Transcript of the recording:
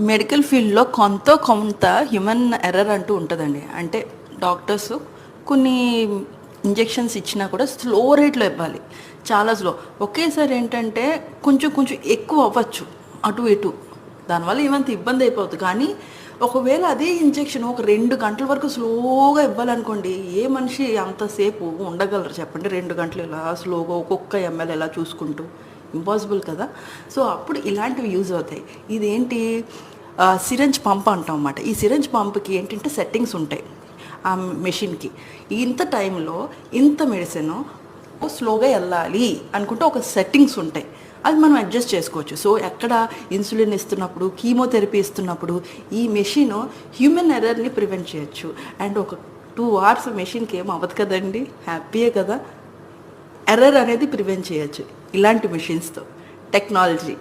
Medical ఫీల్డ్‌లో కొంత human error అంటూ ఉంటదండి. అంటే డాక్టర్స్ కొన్ని ఇంజెక్షన్స్ ఇచ్చినా కూడా స్లో రేట్‌లో ఇవ్వాలి. చాలా స్లో. ఒకేసారి ఏంటంటే కొంచెం ఎక్కువ అవ్వచ్చు. అటు ఇటు. దానివల్ల ఏమంత ఇబ్బంది అయిపోద్ది. కానీ ఒకవేళ అదే ఇంజెక్షన్ ఒక 2 గంటల వరకు స్లోగా ఇవ్వాలనుకోండి, ఏ మనిషి అంతసేపు ఉండగలరు చెప్పండి? 2 గంటలు ఇలా స్లోగా ఒక్కొక్క ఎంఎల్ ఇలా చూసుకుంటూ. ఇంపాసిబుల్ కదా! సో, అప్పుడు ఇలాంటివి యూజ్ అవుతాయి. ఇదేంటి సిరంజ్ పంప్ అంటాం అన్నమాట. ఈ సిరంజ్ పంప్‌కి ఏంటంటే సెట్టింగ్స్ ఉంటాయి. ఆ మెషిన్‌కి. ఇంత టైంలో ఇంత మెడిసిను స్లోగా ఎళ్ళాలి అనుకుంటే ఒక సెట్టింగ్స్ ఉంటాయి. అది మనం అడ్జస్ట్ చేసుకోవచ్చు. సో, ఎక్కడ ఇన్సులిన్ ఇస్తున్నప్పుడు, కీమోథెరపీ ఇస్తున్నప్పుడు ఈ మెషిను హ్యూమన్ ఎర్రర్‌ని ప్రివెంట్ చేయొచ్చు. అండ్ ఒక 2 అవర్స్ మెషిన్‌కి ఏం అవ్వదు కదండీ! హ్యాపీయే కదా! ఎర్రర్ అనేది ప్రివెంట్ చేయొచ్చు. ఇలాంటి మెషిన్స్‌తో. టెక్నాలజీ.